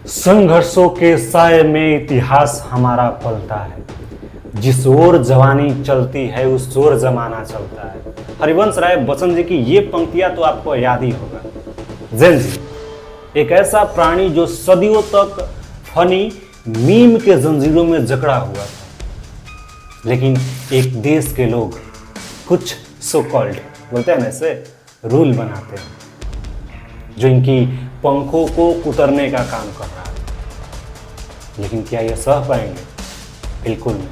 संघर्षों के साए में इतिहास हमारा पलता है। जिस ओर जवानी चलती है उस ओर जमाना चलता है। हरिवंश राय बच्चन जी की ये पंक्तियां तो आपको याद ही होगा। जेन जी एक ऐसा प्राणी जो सदियों तक फनी मीम के जंजीरों में जकड़ा हुआ था, लेकिन एक देश के लोग कुछ सो कॉल्ड बोलते हैं ना, ऐसे रूल बनाते हैं जो इनकी पंखों को कुतरने का काम कर रहा है। लेकिन क्या ये सह पाएंगे? बिल्कुल नहीं,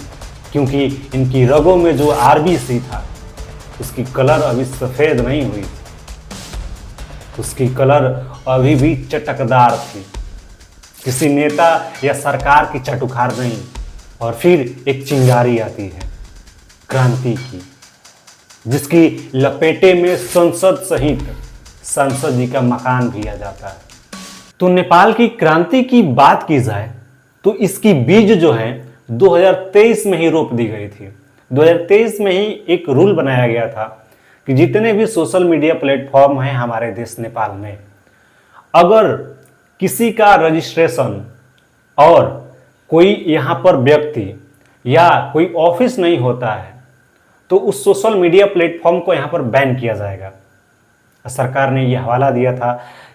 क्योंकि इनकी रगों में जो आरबीसी था उसकी कलर अभी सफेद नहीं हुई थी, उसकी कलर अभी भी चटकदार थी। किसी नेता या सरकार की चटुकार नहीं, और फिर एक चिंगारी आती है क्रांति की, जिसकी लपेटे में संसद सहित सांसद जी का मकान भी आ जाता है। तो नेपाल की क्रांति की बात की जाए तो इसकी बीज जो है 2023 में ही रोप दी गई थी। 2023 में ही एक रूल बनाया गया था कि जितने भी सोशल मीडिया प्लेटफॉर्म हैं हमारे देश नेपाल में, अगर किसी का रजिस्ट्रेशन और कोई यहाँ पर व्यक्ति या कोई ऑफिस नहीं होता है तो उस सोशल मीडिया प्लेटफॉर्म को यहाँ पर बैन किया जाएगा। सरकार ने यह हवाला दिया था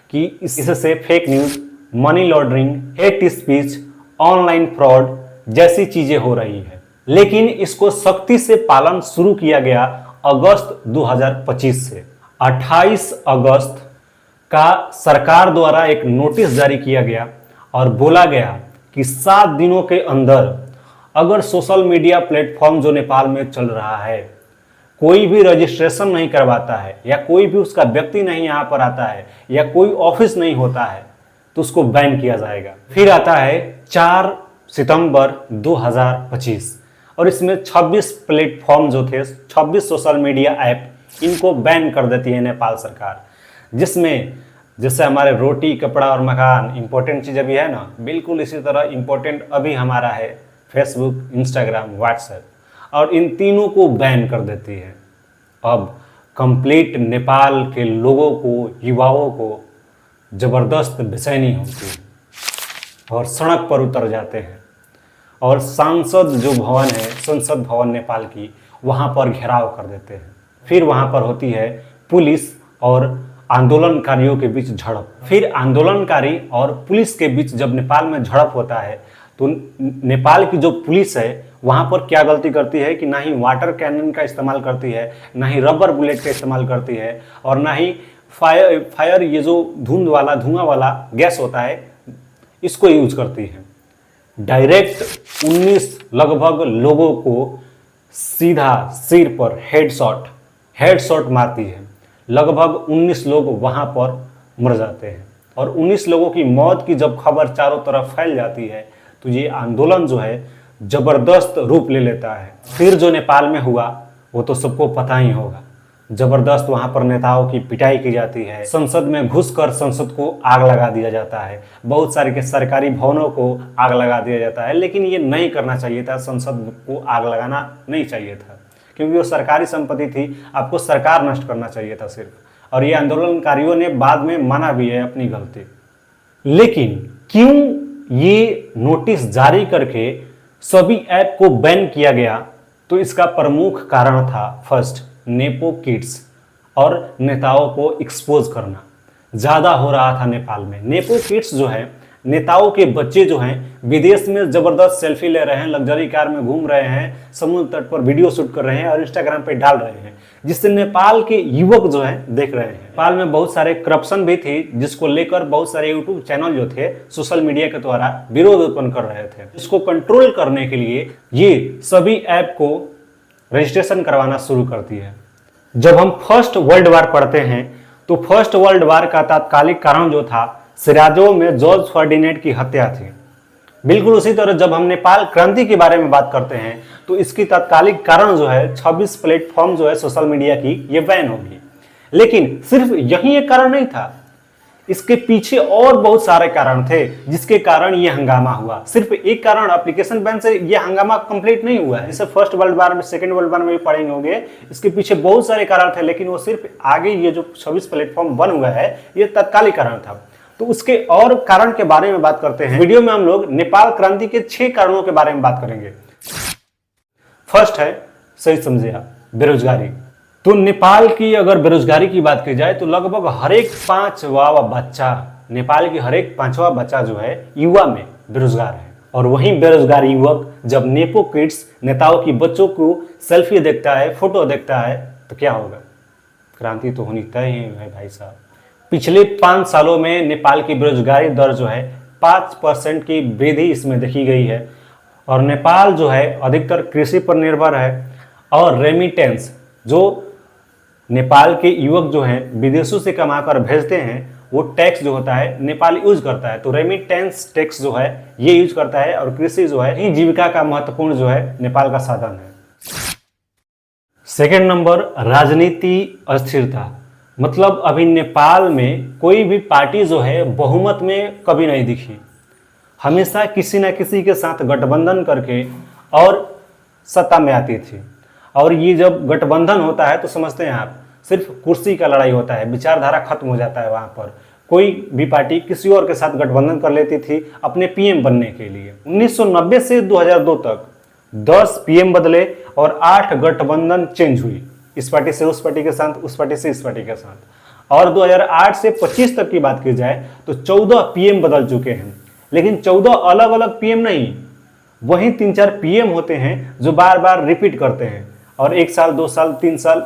कि इससे fake news, money laundering, hate speech, online fraud जैसी चीजें हो रही है। लेकिन इसको सख्ती से पालन शुरू किया गया अगस्त 2025 से। 28 अगस्त का सरकार द्वारा एक नोटिस जारी किया गया और बोला गया कि 7 दिनों के अंदर अगर सोशल मीडिया प्लेटफॉर्म जो नेपाल में चल रहा है कोई भी रजिस्ट्रेशन नहीं करवाता है या कोई भी उसका व्यक्ति नहीं यहाँ पर आता है या कोई ऑफिस नहीं होता है तो उसको बैन किया जाएगा। फिर आता है 4 सितंबर 2025 और इसमें 26 प्लेटफॉर्म जो थे, 26 सोशल मीडिया ऐप, इनको बैन कर देती है नेपाल सरकार। जिसमें जैसे हमारे रोटी, कपड़ा और मकान इंपॉर्टेंट चीज़ अभी है ना, बिल्कुल इसी तरह इंपॉर्टेंट अभी हमारा है फेसबुक, इंस्टाग्राम, व्हाट्सएप, और इन तीनों को बैन कर देती है। अब कंप्लीट नेपाल के लोगों को, युवाओं को जबरदस्त बेचैनी होती है और सड़क पर उतर जाते हैं और सांसद जो भवन है, संसद भवन नेपाल की, वहाँ पर घेराव कर देते हैं। फिर वहाँ पर होती है पुलिस और आंदोलनकारियों के बीच झड़प। फिर आंदोलनकारी और पुलिस के बीच जब नेपाल में झड़प होता है तो नेपाल की जो पुलिस है वहाँ पर क्या गलती करती है कि ना ही वाटर कैनन का इस्तेमाल करती है, ना ही रबर बुलेट का इस्तेमाल करती है, और ना ही फायर ये जो धुआं वाला गैस होता है इसको यूज करती है। डायरेक्ट 19 लगभग लोगों को सीधा सिर पर हेडशॉट मारती है। लगभग 19 लोग वहाँ पर मर जाते हैं और 19 लोगों की मौत की जब खबर चारों तरफ फैल जाती है तो ये आंदोलन जो है जबरदस्त रूप ले लेता है। फिर जो नेपाल में हुआ वो तो सबको पता ही होगा। जबरदस्त वहाँ पर नेताओं की पिटाई की जाती है, संसद में घुसकर संसद को आग लगा दिया जाता है, बहुत सारे के सरकारी भवनों को आग लगा दिया जाता है। लेकिन ये नहीं करना चाहिए था, संसद को आग लगाना नहीं चाहिए था क्योंकि वो सरकारी संपत्ति थी, आपको सरकार नष्ट करना चाहिए था सिर्फ। और ये आंदोलनकारियों ने बाद में माना भी है अपनी गलती। लेकिन क्यों ये नोटिस जारी करके सभी ऐप को बैन किया गया? तो इसका प्रमुख कारण था फर्स्ट, नेपो किड्स और नेताओं को एक्सपोज करना ज़्यादा हो रहा था नेपाल में। नेपो किड्स जो है, नेताओं के बच्चे जो हैं विदेश में ज़बरदस्त सेल्फी ले रहे हैं, लग्जरी कार में घूम रहे हैं, समुद्र तट पर वीडियो शूट कर रहे हैं और इंस्टाग्राम पे डाल रहे हैं, जिससे नेपाल के युवक जो हैं देख रहे हैं। नेपाल में बहुत सारे करप्शन भी थी जिसको लेकर बहुत सारे यूट्यूब चैनल जो थे सोशल मीडिया के द्वारा विरोध उत्पन्न कर रहे थे। इसको कंट्रोल करने के लिए ये सभी ऐप को रजिस्ट्रेशन करवाना शुरू करती है। जब हम फर्स्ट वर्ल्ड वार पढ़ते हैं तो फर्स्ट वर्ल्ड वार का तात्कालिक कारण जो था, सिराजो में जॉर्ज फर्डिनेंड की हत्या थी। बिल्कुल उसी तरह जब हम नेपाल क्रांति के बारे में बात करते हैं तो इसकी तात्कालिक कारण जो है 26 प्लेटफॉर्म जो है सोशल मीडिया की, ये बैन होगी। लेकिन सिर्फ यही एक कारण नहीं था, इसके पीछे और बहुत सारे कारण थे जिसके कारण ये हंगामा हुआ। सिर्फ एक कारण एप्लीकेशन बैन से ये हंगामा कंप्लीट नहीं हुआ है। जैसे फर्स्ट वर्ल्ड वार में, सेकंड वर्ल्ड वार में भी पढ़ेंगे होंगे, इसके पीछे बहुत सारे कारण थे, लेकिन वो सिर्फ आगे ये जो 26 प्लेटफॉर्म बन हुआ है ये तत्कालिक कारण था। तो उसके और कारण के बारे में बात करते हैं। वीडियो में हम लोग नेपाल क्रांति के 6 कारणों के बारे में बात करेंगे। फर्स्ट है, सही समझे आप, बेरोजगारी। तो नेपाल की अगर बेरोजगारी की बात की जाए तो लगभग हर एक 5वां बच्चा, नेपाल की हर एक 5वां बच्चा जो है युवा में बेरोजगार है। और वहीं बेरोजगार युवक जब नेपो किड्स नेताओं की बच्चों को सेल्फी देखता है, फोटो देखता है, तो क्या होगा? क्रांति तो होनी तय ही है भाई साहब। पिछले 5 सालों में नेपाल की बेरोजगारी दर जो है 5% की वृद्धि इसमें देखी गई है। और नेपाल जो है अधिकतर कृषि पर निर्भर है। और रेमिटेंस, जो नेपाल के युवक जो हैं विदेशों से कमाकर भेजते हैं, वो टैक्स जो होता है नेपाल यूज करता है। तो रेमिटेंस टैक्स जो है ये यूज करता है। और कृषि जो है ही जीविका का महत्वपूर्ण जो है नेपाल का साधन है। सेकेंड नंबर, राजनीति अस्थिरता। मतलब अभी नेपाल में कोई भी पार्टी जो है बहुमत में कभी नहीं दिखी। हमेशा किसी न किसी के साथ गठबंधन करके और सत्ता में आती थी। और ये जब गठबंधन होता है तो समझते हैं आप, सिर्फ कुर्सी का लड़ाई होता है, विचारधारा खत्म हो जाता है। वहाँ पर कोई भी पार्टी किसी और के साथ गठबंधन कर लेती थी अपने पीएम बनने के लिए। 1990 से 2002 तक 10 पीएम बदले और 8 गठबंधन चेंज हुई, इस पार्टी से उस पार्टी के साथ, उस पार्टी से इस पार्टी के साथ। और 2008 से 25 तक की बात की जाए तो 14 पीएम बदल चुके हैं। लेकिन 14 अलग अलग पीएम नहीं, वहीं 3-4 पीएम होते हैं जो बार बार रिपीट करते हैं। और 1 साल, 2 साल, 3 साल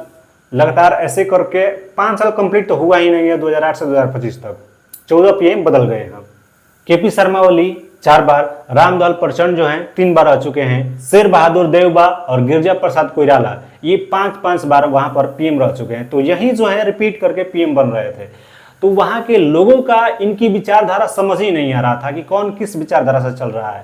लगातार ऐसे करके 5 साल कंप्लीट तो हुआ ही नहीं है। 2008 से 2025 तक 14 पीएम बदल गए हैं। केपी शर्मा ओली 4 बार, रामदयाल प्रचंड जो हैं 3 बार आ चुके हैं, शेर बहादुर देउबा और गिरिजा प्रसाद कोइराला ये 5-5 बार वहां पर पीएम रह चुके हैं। तो यही जो है रिपीट करके पीएम बन रहे थे। तो वहां के लोगों का इनकी विचारधारा समझ ही नहीं आ रहा था कि कौन किस विचारधारा से चल रहा है।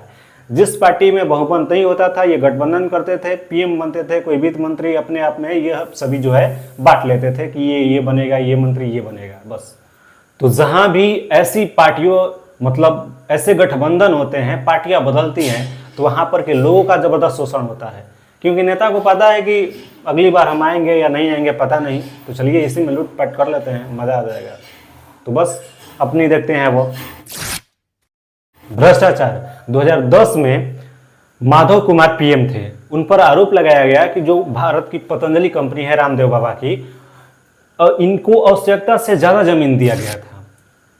जिस पार्टी में बहुमत नहीं होता था ये गठबंधन करते थे, पीएम बनते थे, कोई वित्त मंत्री अपने आप में ये सभी जो है बांट लेते थे कि ये बनेगा, ये मंत्री ये बनेगा, बस। तो जहां भी ऐसी पार्टियों, मतलब ऐसे गठबंधन होते हैं, पार्टियां बदलती हैं, तो वहां पर के लोगों का जबरदस्त शोषण होता है। क्योंकि नेता को पता है कि अगली बार हम आएंगे या नहीं आएंगे पता नहीं, तो चलिए इसी में लूटपाट कर लेते हैं, मजा आ जाएगा। तो बस अपनी देखते हैं वो। भ्रष्टाचार। 2010 में माधव कुमार पीएम थे। उन पर आरोप लगाया गया कि जो भारत की पतंजलि कंपनी है रामदेव बाबा की, इनको आवश्यकता से ज़्यादा जमीन दिया गया था।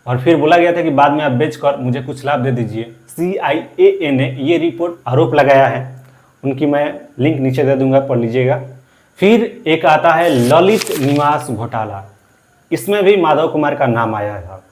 और फिर बोला गया था कि बाद में आप बेचकर मुझे कुछ लाभ दे दीजिए। CIA ने ये रिपोर्ट आरोप लगाया है, उनकी मैं लिंक नीचे दे दूंगा, पढ़ लीजिएगा। फिर एक आता है ललित निवास घोटाला। इसमें भी माधव कुमार का नाम आया था।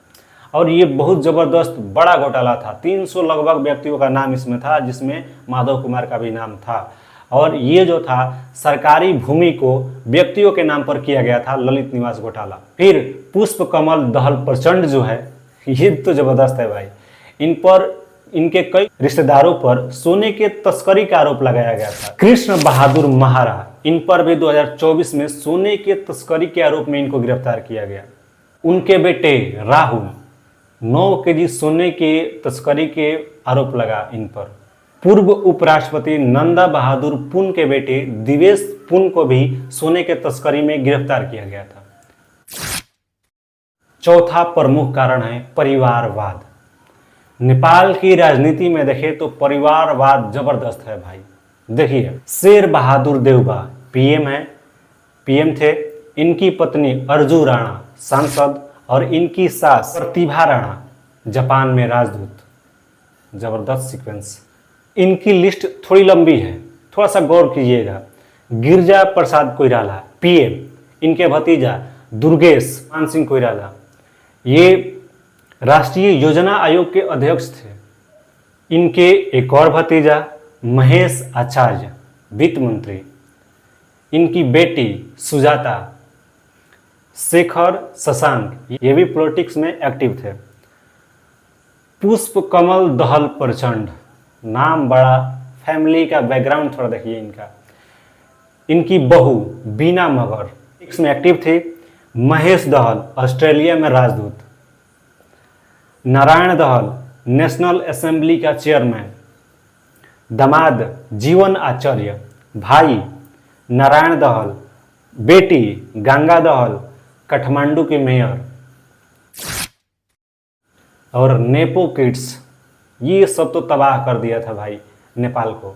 और ये बहुत ज़बरदस्त बड़ा घोटाला था। 300 लगभग व्यक्तियों का नाम इसमें था, जिसमें माधव कुमार का भी नाम था। और ये जो था सरकारी भूमि को व्यक्तियों के नाम पर किया गया था, ललित निवास घोटाला। फिर पुष्प कमल दहल प्रचंड जो है, ये तो ज़बरदस्त है भाई। इन पर, इनके कई रिश्तेदारों पर सोने के तस्करी का आरोप लगाया गया था। कृष्ण बहादुर महारा, इन पर भी 2024 में सोने के तस्करी के आरोप में इनको गिरफ्तार किया गया। उनके बेटे राहुल 9 केजी सोने के तस्करी के आरोप लगा इन पर। पूर्व उपराष्ट्रपति नंदा बहादुर पुन के बेटे दिवेश पुन को भी सोने के तस्करी में गिरफ्तार किया गया था। चौथा प्रमुख कारण है परिवारवाद। नेपाल की राजनीति में देखें तो परिवारवाद जबरदस्त है भाई। देखिए, शेर बहादुर देउबा पीएम है, पीएम थे। इनकी पत्नी अर्जू राणा सांसद और इनकी सास प्रतिभा राणा जापान में राजदूत। जबरदस्त सीक्वेंस। इनकी लिस्ट थोड़ी लंबी है, थोड़ा सा गौर कीजिएगा। गिरिजा प्रसाद कोइराला पीएम, इनके भतीजा दुर्गेश मान सिंह कोइराला ये राष्ट्रीय योजना आयोग के अध्यक्ष थे। इनके एक और भतीजा महेश आचार्य वित्त मंत्री। इनकी बेटी सुजाता, शेखर शशांक ये भी पॉलिटिक्स में एक्टिव थे। पुष्प कमल दहल प्रचंड, नाम बड़ा, फैमिली का बैकग्राउंड थोड़ा देखिए इनका। इनकी बहू बीना मगर इसमें एक्टिव थे। महेश दहल ऑस्ट्रेलिया में राजदूत। नारायण दहल नेशनल असेंबली का चेयरमैन। दामाद जीवन आचार्य, भाई नारायण दहल, बेटी गंगा दहल काठमांडू के मेयर। और नेपो किड्स, ये सब तो तबाह कर दिया था भाई नेपाल को।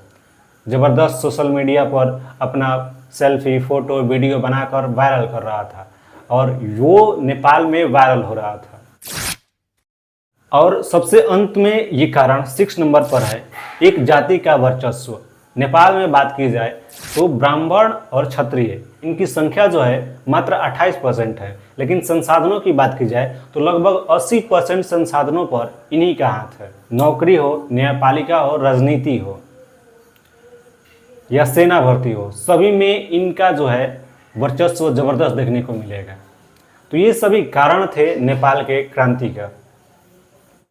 ज़बरदस्त सोशल मीडिया पर अपना सेल्फी, फोटो, वीडियो बनाकर वायरल कर रहा था और वो नेपाल में वायरल हो रहा था। और सबसे अंत में ये कारण 6 नंबर पर है, एक जाति का वर्चस्व। नेपाल में बात की जाए तो ब्राह्मण और क्षत्रिय इनकी संख्या जो है मात्र 28% है, लेकिन संसाधनों की बात की जाए तो लगभग 80% संसाधनों पर इन्हीं का हाथ है। नौकरी हो, न्यायपालिका हो, राजनीति हो या सेना भर्ती हो, सभी में इनका जो है वर्चस्व जबरदस्त देखने को मिलेगा। तो ये सभी कारण थे नेपाल के क्रांति का।